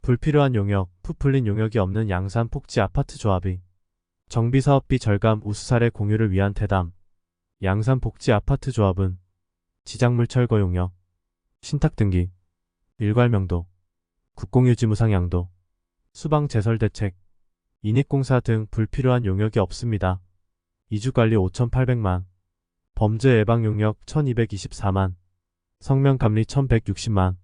불필요한 용역, 부풀린 용역이 없는 양산 폭지 아파트 조합이 정비사업비 절감 우수사례 공유를 위한 대담. 양산 복지 아파트 조합은 지작물 철거 용역, 신탁 등기, 일괄 명도, 국공유지 무상 양도, 수방 제설 대책, 인익공사 등 불필요한 용역이 없습니다. 이주관리 5,800만, 범죄 예방 용역 1,224만, 성명감리 1,160만,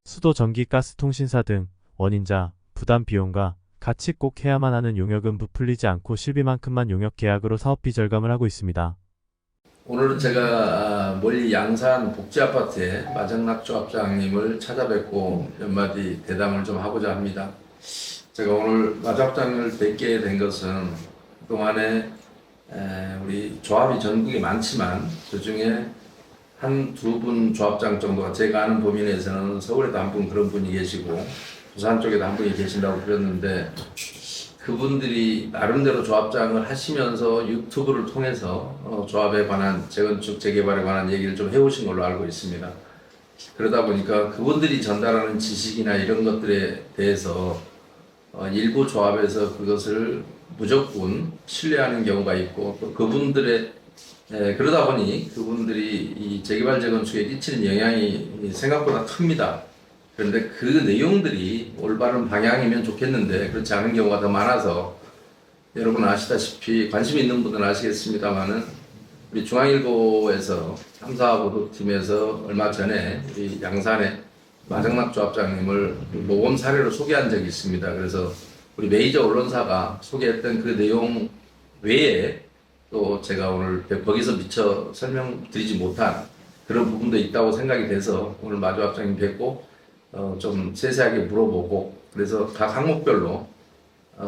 수도 전기 가스 통신사 등 원인자, 부담 비용과 같이 꼭 해야만 하는 용역은 부풀리지 않고 실비만큼만 용역 계약으로 사업비 절감을 하고 있습니다. 오늘은 제가 멀리 양산 복지아파트의 마정락 조합장님을 찾아뵙고 몇 마디 대담을 좀 하고자 합니다. 제가 오늘 조합장님을 뵙게 된 것은 그동안에 우리 조합이 전국에 많지만 그중에 한 두 분 조합장 정도가 제가 아는 범위 내에서는 서울에도 한 분 그런 분이 계시고 부산 쪽에도 한 분이 계신다고 들었는데 그분들이 나름대로 조합장을 하시면서 유튜브를 통해서 조합에 관한 재건축 재개발에 관한 얘기를 좀 해오신 걸로 알고 있습니다. 그러다 보니까 그분들이 전달하는 지식이나 이런 것들에 대해서 일부 조합에서 그것을 무조건 신뢰하는 경우가 있고 또 그분들의 그러다 보니 그분들이 이 재개발 재건축에 끼치는 영향이 생각보다 큽니다. 그런데 그 내용들이 올바른 방향이면 좋겠는데 그렇지 않은 경우가 더 많아서 여러분 아시다시피 관심 있는 분들은 아시겠습니다만은 우리 중앙일보에서 탐사보도팀에서 얼마 전에 우리 양산의 마정락 조합장님을 모범 사례로 소개한 적이 있습니다. 그래서 우리 메이저 언론사가 소개했던 그 내용 외에 또 제가 오늘 거기서 미처 설명드리지 못한 그런 부분도 있다고 생각이 돼서 오늘 마 조합장님 뵙고 좀 세세하게 물어보고 그래서 각 항목별로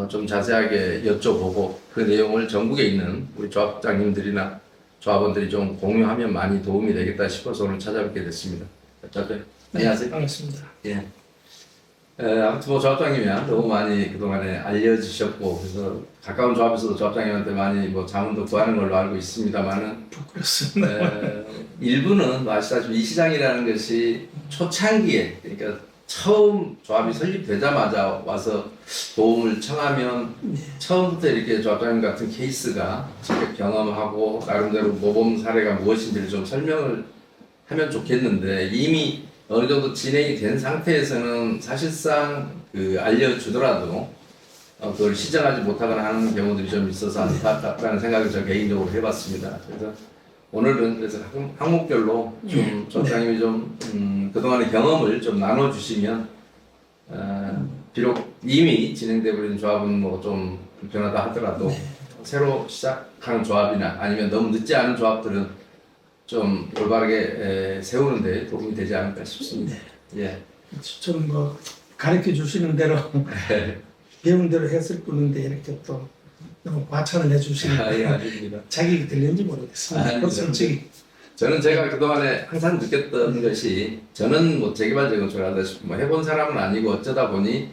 좀 자세하게 여쭤보고 그 내용을 전국에 있는 우리 조합장님들이나 조합원들이 좀 공유하면 많이 도움이 되겠다 싶어서 오늘 찾아뵙게 됐습니다. 네, 안녕하세요. 반갑습니다. 예. 아무튼 뭐 조합장님이야 너무 많이 그동안에 알려주셨고 그래서 가까운 조합에서도 조합장님한테 많이 뭐 자문도 구하는 걸로 알고 있습니다만은 부끄럽습니다. 일부는 뭐 아시다시피 이 시장이라는 것이 초창기에 그러니까 처음 조합이 설립되자마자 와서 도움을 청하면 처음부터 이렇게 조합장님 같은 케이스가 직접 경험하고 나름대로 모범 사례가 무엇인지를 좀 설명을 하면 좋겠는데 이미 어느 정도 진행이 된 상태에서는 사실상 알려주더라도 그걸 시정하지 못하거나 하는 경우들이 좀 있어서 안타깝다는 생각을 저 개인적으로 해봤습니다. 그래서 오늘은 그래서 항목별로 좀 조합장님이 좀 그동안의 경험을 좀 나눠주시면 비록 이미 진행되어 버린 조합은 뭐 좀 불편하다 하더라도 새로 시작하는 조합이나 아니면 너무 늦지 않은 조합들은 좀 올바르게 세우는 데 도움이 되지 않을까 싶습니다. 예. 저는 뭐 가르쳐 주시는 대로 배운 대로 했을 뿐인데 이렇게 또 너무 과찬을 해주시니까 예, 아닙니다. 자격이 들렸는지 모르겠습니다. 솔직히 저는 제가 그동안에 항상 느꼈던 것이 저는 뭐 재개발 재건축을 하다시피 뭐 해본 사람은 아니고 어쩌다 보니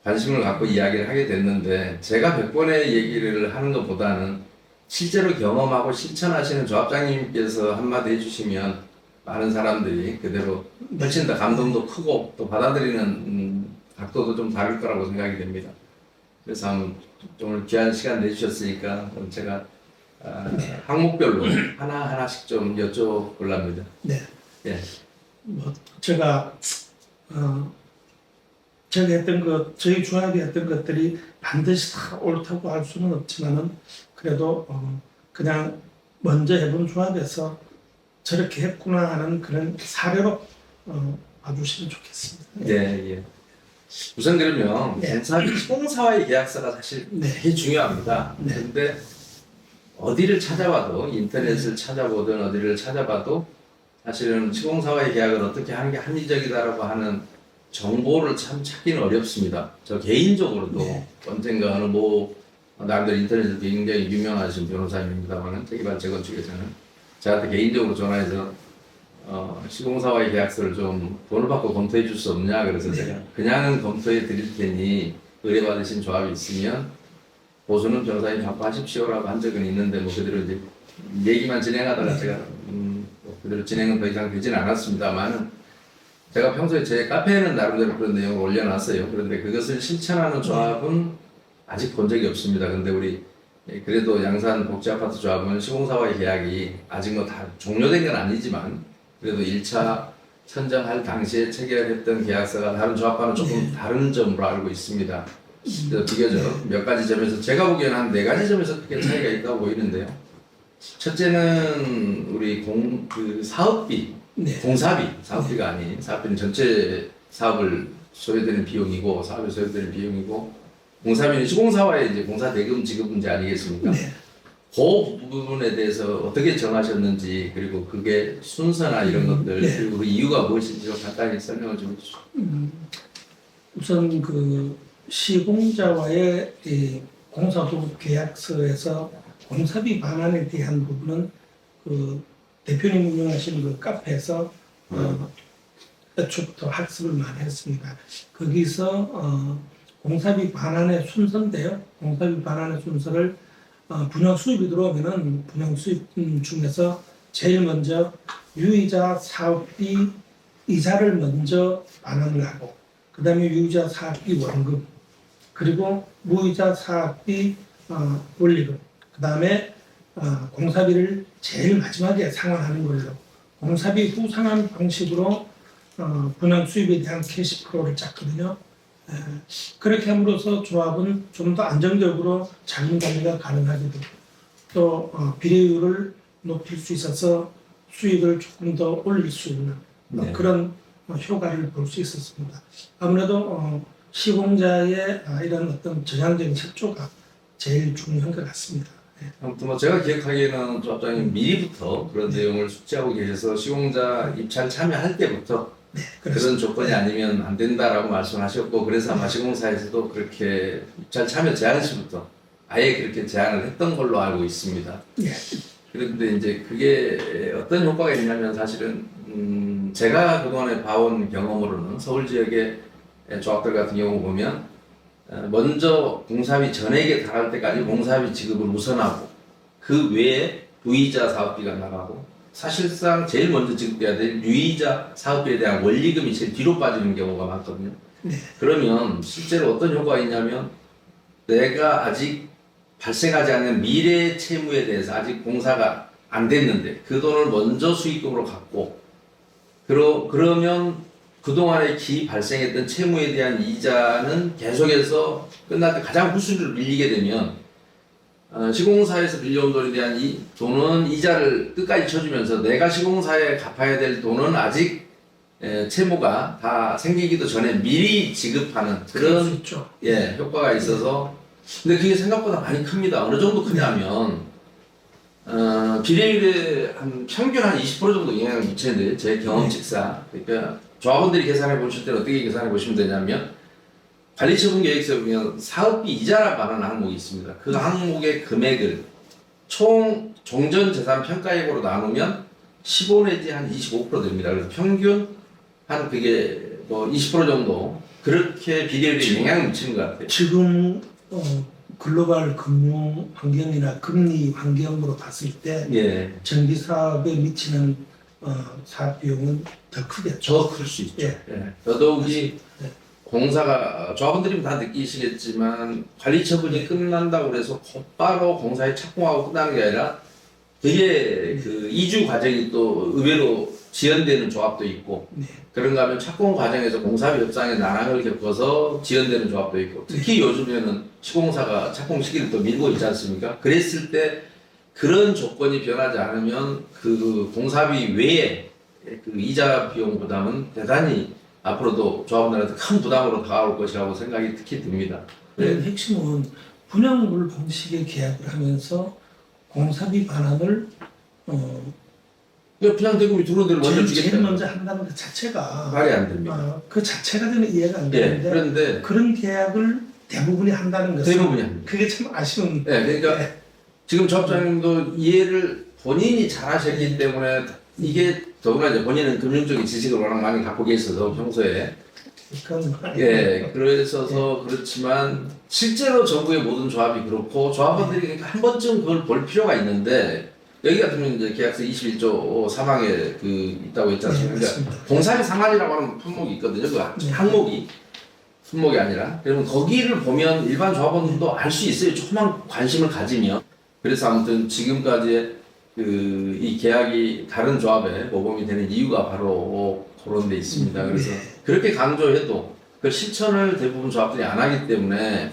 관심을 갖고 이야기를 하게 됐는데 제가 100번의 얘기를 하는 것보다는 실제로 경험하고 실천하시는 조합장님께서 한마디 해주시면 많은 사람들이 그대로 훨씬 더 감동도 크고 또 받아들이는 각도도 좀 다를 거라고 생각이 됩니다. 그래서 오늘 귀한 시간 내주셨으니까 제가 항목별로 하나하나씩 좀 여쭤보려합니다. 네. 예. 뭐 제가 제가 했던 것 저희 조합이 했던 것들이 반드시 다 옳다고 할 수는 없지만은 그래도 그냥 먼저 해본 조합에서 저렇게 했구나 하는 그런 사례로 봐주시면 좋겠습니다. 네, 예. 우선 그러면 시공사와의 계약서가 사실 되게 중요합니다. 그런데 어디를 찾아봐도 인터넷을 찾아보든 어디를 찾아봐도 사실은 시공사와의 계약을 어떻게 하는 게 합리적이다라고 하는 정보를 참 찾기는 어렵습니다. 저 개인적으로도 언젠가 어느 나름대로 인터넷에서 굉장히 유명하신 변호사님입니다만 재개발 재건축에서는 저한테 개인적으로 전화해서 시공사와의 계약서를 좀 돈을 받고 검토해 줄 수 없냐 그래서 제가 그냥은 검토해 드릴 테니 의뢰받으신 조합이 있으면 보수는 변호사님 받고 하십시오라고 한 적은 있는데 뭐 그대로 이제 얘기만 진행하다가 제가 그대로 진행은 더 이상 되지는 않았습니다만은 제가 평소에 제 카페에는 나름대로 그런 내용을 올려놨어요. 그런데 그것을 실천하는 조합은 아직 본 적이 없습니다. 근데 우리 그래도 양산 복지아파트 조합은 시공사와의 계약이 아직 뭐 다 종료된 건 아니지만 그래도 1차 선정할 당시에 체결했던 계약서가 다른 조합과는 조금 다른 점으로 알고 있습니다. 그래서 비교적 몇 가지 점에서 제가 보기에는 한 4가지 점에서 크게 차이가 있다고 보이는데요. 첫째는 우리 그 사업비, 사업비가 아닌 사업비는 전체 사업을 소요되는 비용이고 사업에 소요되는 비용이고 공사비는 시공사와의 이제 공사 대금 지급 문제 아니겠습니까? 그 부분에 대해서 어떻게 정하셨는지 그리고 그게 순서나 이런 것들 그리고 그 이유가 무엇인지 간단히 설명을 좀 해주시죠. 우선 그 시공자와의 이 공사도급 계약서에서 공사비 반환에 대한 부분은 그 대표님 운영하시는 그 카페에서 애초부터 학습을 많이 했습니다. 거기서 공사비 반환의 순서인데요. 공사비 반환의 순서를 분양 수입이 들어오면은 분양 수입 중에서 제일 먼저 유이자 사업비 이자를 먼저 반환을 하고 그 다음에 유이자 사업비 원금 그리고 무이자 사업비 원리금 그 다음에 공사비를 제일 마지막에 상환하는 걸로 공사비 후상환 방식으로 분양 수입에 대한 캐시플로우를 짰거든요. 그렇게 함으로써 조합은 좀 더 안정적으로 자금 관리가 가능하게 되고 또 비례율을 높일 수 있어서 수익을 조금 더 올릴 수 있는 그런 효과를 볼 수 있었습니다. 아무래도 시공자의 이런 어떤 전향적인 협조가 제일 중요한 것 같습니다. 아무튼 뭐 제가 기억하기에는 조합장님 미리부터 그런 내용을 숙지하고 계셔서 시공자 입찰 참여할 때부터 그런 조건이 아니면 안 된다라고 말씀하셨고 그래서 아마 시공사에서도 그렇게 입찰 참여 제한 시부터 아예 그렇게 제한을 했던 걸로 알고 있습니다. 그런데 이제 그게 어떤 효과가 있냐면 사실은 제가 그동안에 봐온 경험으로는 서울 지역의 조합들 같은 경우 보면 먼저 공사비 전액에 달할 때까지 공사비 지급을 우선하고 그 외에 부이자 사업비가 나가고 사실상 제일 먼저 지급돼야 될 유이자 사업비에 대한 원리금이 제일 뒤로 빠지는 경우가 많거든요. 그러면 실제로 어떤 효과가 있냐면 내가 아직 발생하지 않는 미래 채무에 대해서 아직 공사가 안 됐는데 그 돈을 먼저 수익금으로 갖고 그러면 그동안에 발생했던 채무에 대한 이자는 계속해서 끝날 때 가장 후순위로 밀리게 되면 시공사에서 빌려온 돈에 대한 이 돈은 이자를 끝까지 쳐주면서 내가 시공사에 갚아야 될 돈은 아직 채무가 다 생기기도 전에 미리 지급하는 그런 효과가 있어서 근데 그게 생각보다 많이 큽니다. 어느 정도 크냐면 비례율에 한 평균 한 20% 정도 영향을 미치는데 제 경험칙상 그러니까 조합원들이 계산해 보실 때는 어떻게 계산해 보시면 되냐면 관리처분 계획서에 보면 사업비 이자라고 하는 항목이 있습니다. 그 항목의 금액을 총 종전 재산 평가액으로 나누면 15 내지 한 25% 됩니다. 그래서 평균 한 그게 뭐 20% 정도 그렇게 비례율에 영향을 미치는 것 같아요. 지금 글로벌 금융 환경이나 금리 환경으로 봤을 때 전기 사업에 미치는 사업 비용은 더 크겠죠. 더 클 수 있죠. 더더욱이 공사가 조합원들이 다 느끼시겠지만 관리 처분이 끝난다고 해서 곧바로 공사에 착공하고 끝나는 게 아니라 되게 그 이주 과정이 또 의외로 지연되는 조합도 있고 그런가 하면 착공 과정에서 공사비 협상에 난항을 겪어서 지연되는 조합도 있고 특히 요즘에는 시공사가 착공 시기를 또 밀고 있지 않습니까? 그랬을 때 그런 조건이 변하지 않으면 그 공사비 외에 그 이자 비용 부담은 대단히 앞으로도 조합원들한테 큰 부담으로 다가올 것이라고 생각이 특히 듭니다. 핵심은 분양물 방식의 계약을 하면서 공사비 반환을 분양 대금이 들어온 대로 먼저 주겠다. 제일 먼저 한다는 것 자체가 말이 안 됩니다. 그 자체가 저는 이해가 안 되는데 그런데 그런 계약을 대부분이 한다는 것은 대부분이 합니다. 그게 참 아쉬운. 그러니까 지금 조합장님도 이해를 본인이 잘하셨기 때문에 이게 더구나 이제 본인은 금융적인 지식을 워낙 많이 갖고 계셔서 평소에 그래서 그렇지만 실제로 전국의 모든 조합이 그렇고 조합원들이 그러니까 한 번쯤 그걸 볼 필요가 있는데 여기 같으면 이제 계약서 21조 3항에 그 있다고 했지 않습니까? 네, 맞습니다. 공사비 상한이라고 하는 품목이 있거든요. 그 네. 항목이. 품목이 아니라. 그러면 거기를 보면 일반 조합원들도 알 수 있어요. 조금만 관심을 가지면. 그래서 아무튼 지금까지 이 계약이 다른 조합에 모범이 되는 이유가 바로 그런 데 있습니다. 그래서 그렇게 강조해도 그 실천을 대부분 조합들이 안 하기 때문에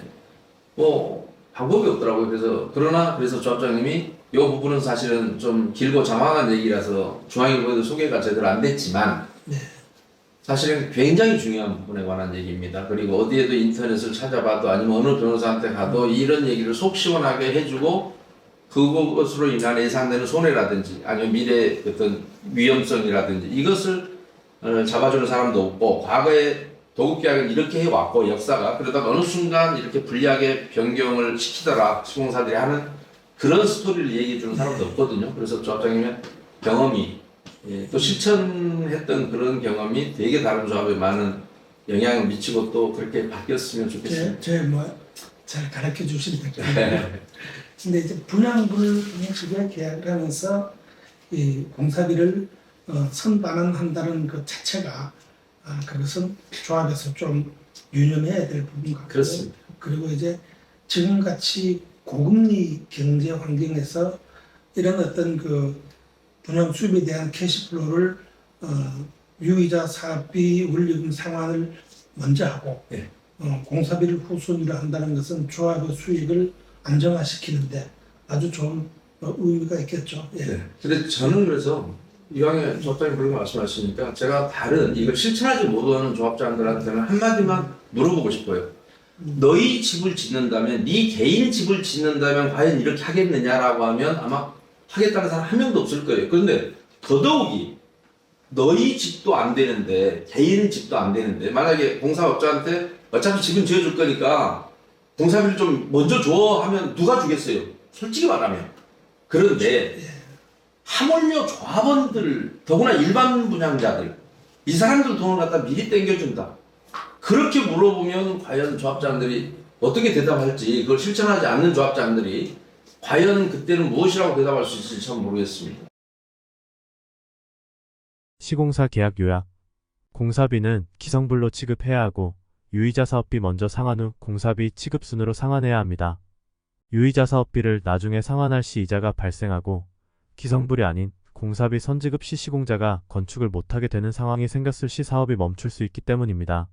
뭐 방법이 없더라고요. 그래서 조합장님이 이 부분은 사실은 좀 길고 장황한 얘기라서 중앙일보에도 소개가 제대로 안 됐지만 네. 사실은 굉장히 중요한 부분에 관한 얘기입니다. 그리고 어디에도 인터넷을 찾아봐도 아니면 어느 변호사한테 가도 이런 얘기를 속 시원하게 해주고 그것으로 인한 예상되는 손해라든지 아니면 미래 어떤 위험성이라든지 이것을 잡아주는 사람도 없고 과거에 도급계약을 이렇게 해왔고 역사가 그러다가 어느 순간 이렇게 불리하게 변경을 시키더라 시공사들이 하는 그런 스토리를 얘기해주는 사람도 없거든요. 그래서 조합장님의 경험이 또 실천했던 그런 경험이 되게 다른 조합에 많은 영향을 미치고 또 그렇게 바뀌었으면 좋겠습니다. 잘 가르쳐 주신다. 근데 이제 분양분을 형식의 계약을 하면서 이 공사비를 선반환한다는 것 자체가 그것은 조합에서 좀 유념해야 될 부분 같고요. 그렇습니다. 그리고 이제 지금같이 고금리 경제 환경에서 이런 어떤 그 분양 수입에 대한 캐시플로우를 유이자 사업비 원리금 상환을 먼저 하고 네. 공사비를 후순위로 한다는 것은 조합의 수익을 안정화시키는데 아주 좋은 의미가 있겠죠. 예. 네. 근데 저는 그래서 이왕에 조합장님 그런 거 말씀하시니까 제가 다른 이걸 실천하지 못하는 조합장들한테는 한마디만 물어보고 싶어요. 너희 집을 짓는다면 네 개인 집을 짓는다면 과연 이렇게 하겠느냐라고 하면 아마 하겠다는 사람 한 명도 없을 거예요. 그런데 더더욱이 너희 집도 안 되는데 개인 집도 안 되는데 만약에 공사업자한테 어차피 집은 지어줄 거니까 공사비를 좀 먼저 줘 하면 누가 주겠어요? 솔직히 말하면. 그런데 하물며 조합원들 더구나 일반 분양자들 이 사람들 돈을 갖다 미리 땡겨준다. 그렇게 물어보면 과연 조합장들이 어떻게 대답할지 그걸 실천하지 않는 조합장들이 과연 그때는 무엇이라고 대답할 수 있을지 참 모르겠습니다. 시공사 계약 요약. 공사비는 기성불로 취급해야 하고 유이자 사업비 먼저 상환 후 공사비 취급 순으로 상환해야 합니다. 유이자 사업비를 나중에 상환할 시 이자가 발생하고 기성불이 아닌 공사비 선지급 시 시공자가 건축을 못하게 되는 상황이 생겼을 시 사업이 멈출 수 있기 때문입니다.